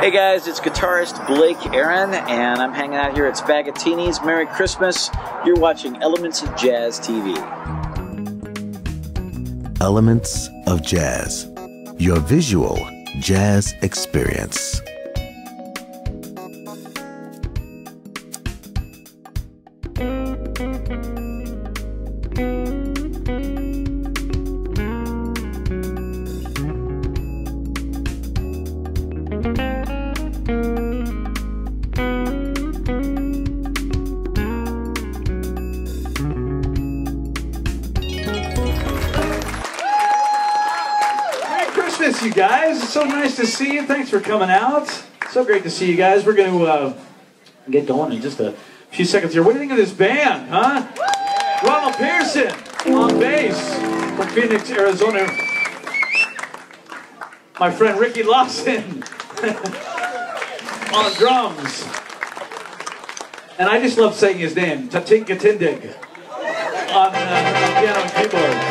Hey guys, it's guitarist Blake Aaron, and I'm hanging out here at Spaghettini's. Merry Christmas. You're watching Elements of Jazz TV. Elements of Jazz, your visual jazz experience. You guys, it's so nice to see you. Thanks for coming out. So great to see you guys. We're going to get going in just a few seconds here. What do you think of this band, huh? Ronald Pearson on bass from Phoenix, Arizona. My friend Ricky Lawson on drums. And I just love saying his name, Tateng Katindig on piano and keyboards.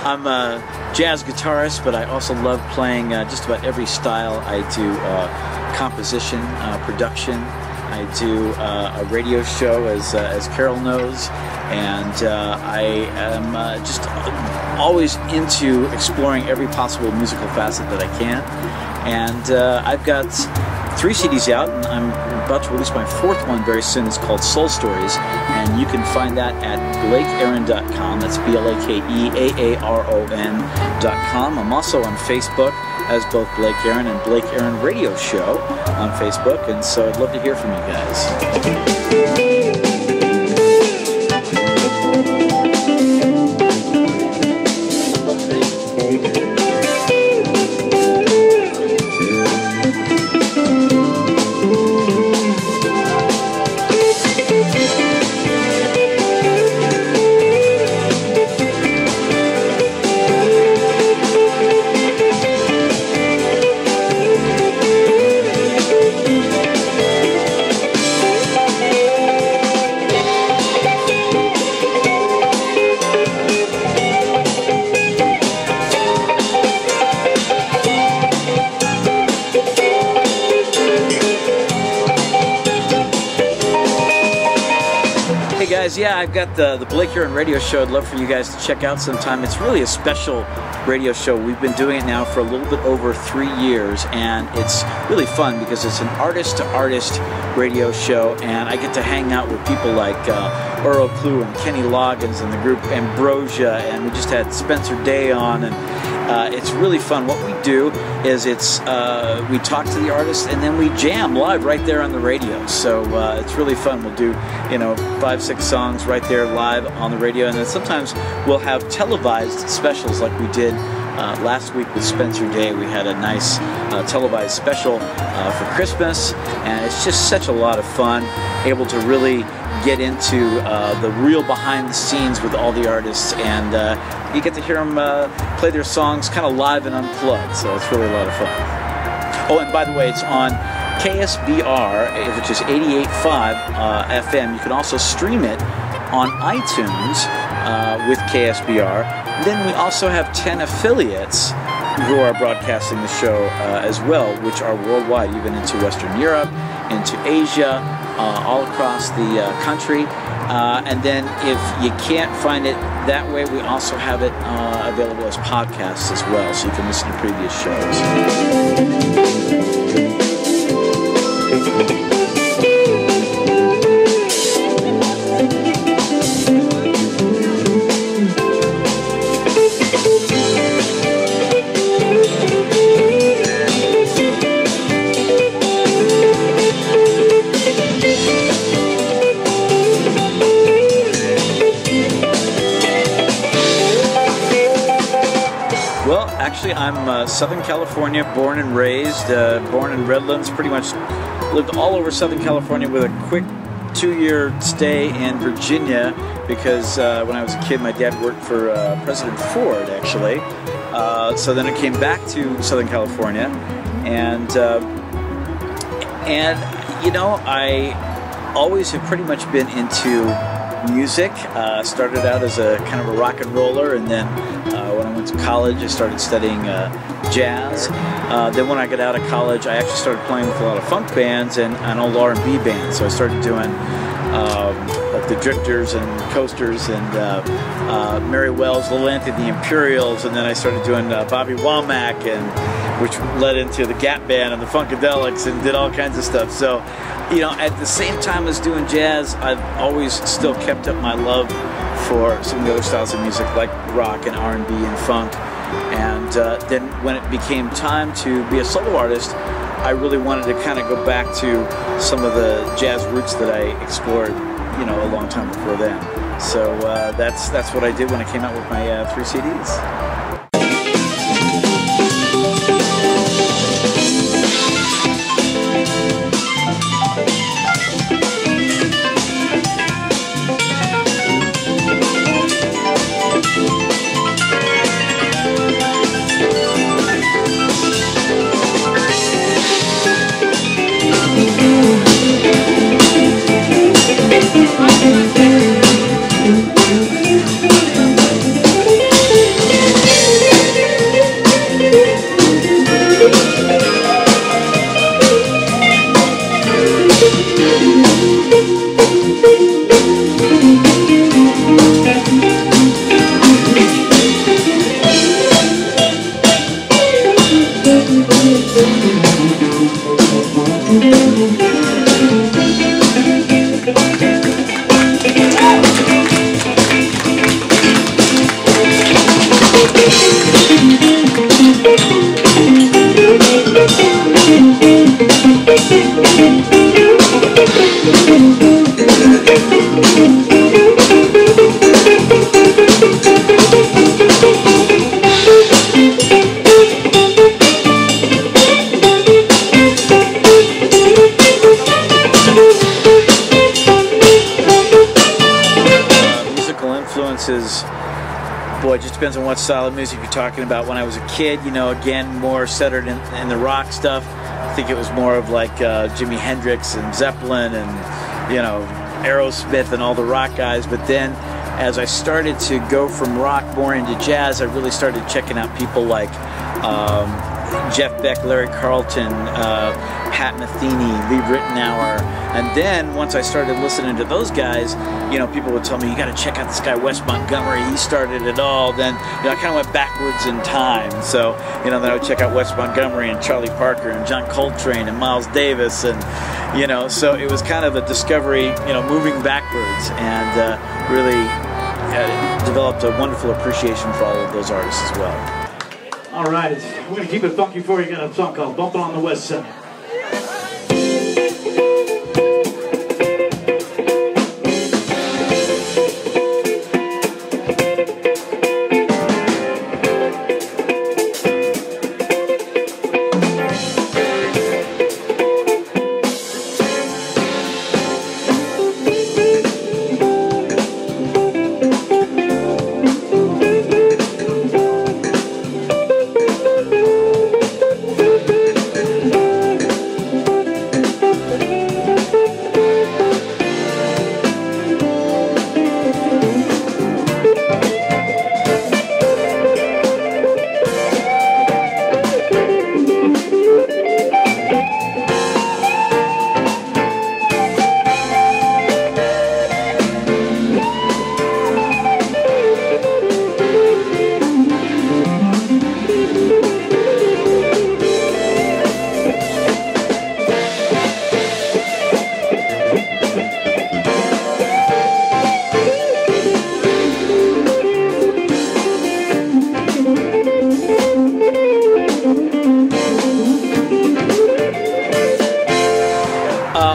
I'm a jazz guitarist, but I also love playing just about every style. I do composition, production. I do a radio show, as Carol knows, and I am just always into exploring every possible musical facet that I can. And I've got 3 CDs out, and I'm about to release my 4th one very soon. It's called Soul Stories, and you can find that at blakeaaron.com. That's BlakeAaron.com. I'm also on Facebook as both Blake Aaron and Blake Aaron Radio Show on Facebook, and so I'd love to hear from you guys. Guys, yeah, I've got the Blake Aaron Radio Show. I'd love for you guys to check out sometime. It's really a special radio show. We've been doing it now for a little bit over 3 years, and it's really fun because it's an artist-to-artist radio show, and I get to hang out with people like Earl Klugh and Kenny Loggins and the group Ambrosia, and we just had Spencer Day on, and it's really fun. What we do is we talk to the artists and then we jam live right there on the radio. So it's really fun. We'll do 5, 6 songs right there live on the radio, and then sometimes we'll have televised specials like we did last week with Spencer Day. We had a nice televised special for Christmas, and it's just such a lot of fun, able to really get into the real behind the scenes with all the artists, and you get to hear them play their songs kind of live and unplugged, so it's really a lot of fun. Oh, and by the way, it's on KSBR, which is 88.5 FM. You can also stream it on iTunes with KSBR. Then we also have 10 affiliates who are broadcasting the show as well, which are worldwide, even into Western Europe, into Asia, all across the country. And then if you can't find it that way, we also have it available as podcasts as well, so you can listen to previous shows. actually, I'm Southern California, born and raised, born in Redlands, pretty much lived all over Southern California with a quick 2-year stay in Virginia because when I was a kid, my dad worked for President Ford, actually. So then I came back to Southern California, and you know, I always have pretty much been into music. Started out as a kind of a rock and roller, and then when I went to college, I started studying jazz. Then when I got out of college, I actually started playing with a lot of funk bands and old R&B bands. So I started doing like the Drifters and Coasters and Mary Wells, Little Anthony, the Imperials, and then I started doing Bobby Womack, and which led into the Gap Band and the Funkadelics, and did all kinds of stuff. So, you know, at the same time as doing jazz, I've always still kept up my love for some of the other styles of music, like rock and R&B and funk. And then when it became time to be a solo artist, I really wanted to kind of go back to some of the jazz roots that I explored, you know, a long time before then. So that's what I did when I came out with my 3 CDs. Boy, it just depends on what style of music you're talking about. When I was a kid, you know, again, more centered in the rock stuff. I think it was more of like Jimi Hendrix and Zeppelin and, you know, Aerosmith and all the rock guys. But then as I started to go from rock more into jazz, I really started checking out people like Jeff Beck, Larry Carlton, Pat Metheny, Lee Ritenour. And then once I started listening to those guys, you know, people would tell me, you got to check out this guy Wes Montgomery, he started it all. Then, you know, I kind of went backwards in time. So, you know, then I would check out Wes Montgomery and Charlie Parker and John Coltrane and Miles Davis, and, you know, so it was kind of a discovery, you know, moving backwards, and really developed a wonderful appreciation for all of those artists as well. All right, we're going to keep it funky for you. Got a song called Bumpin' on the West Side.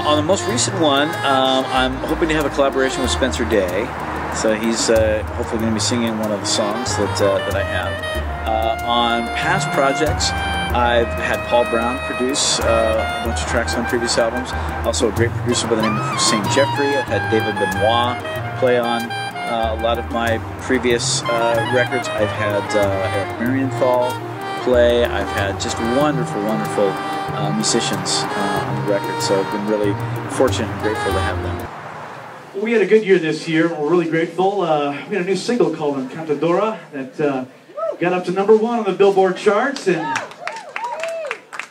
On the most recent one, I'm hoping to have a collaboration with Spencer Day. So he's hopefully going to be singing one of the songs that I have. On past projects, I've had Paul Brown produce a bunch of tracks on previous albums. Also a great producer by the name of Hussein Jeffrey. I've had David Benoit play on a lot of my previous records. I've had Eric Marienthal play. I've had just wonderful, wonderful musicians on the record. So I've been really fortunate and grateful to have them. We had a good year this year. We're really grateful. We had a new single called Encantadora that got up to #1 on the Billboard charts, and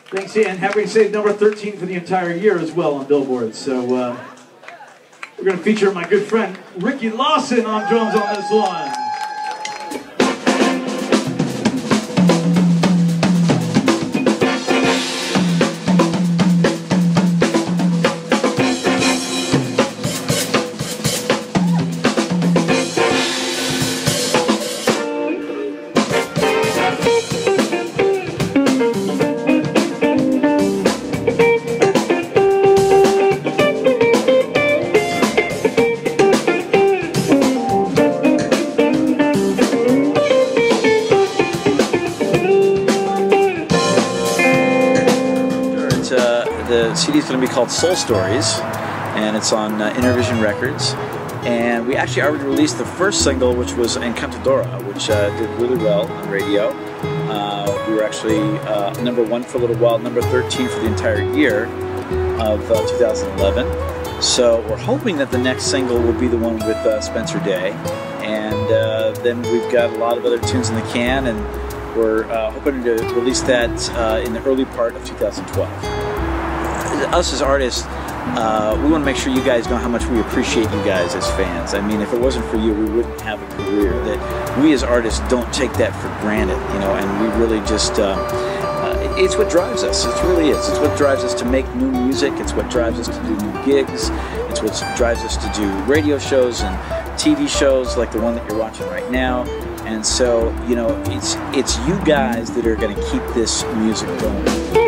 thanks, and happy to say number 13 for the entire year as well on Billboard. So we're going to feature my good friend Ricky Lawson on drums on this one. The CD is going to be called Soul Stories, and it's on Intervision Records. And we actually already released the first single, which was Encantadora, which did really well on radio. We were actually #1 for a little while, number 13 for the entire year of 2011. So we're hoping that the next single will be the one with Spencer Day. And then we've got a lot of other tunes in the can, and we're hoping to release that in the early part of 2012. Us as artists, we want to make sure you guys know how much we appreciate you guys as fans. I mean, if it wasn't for you, we wouldn't have a career. That we as artists don't take that for granted, you know, and we really just, it's what drives us. It really is. It's what drives us to make new music. It's what drives us to do new gigs. It's what drives us to do radio shows and TV shows like the one that you're watching right now. And so, you know, it's you guys that are going to keep this music going.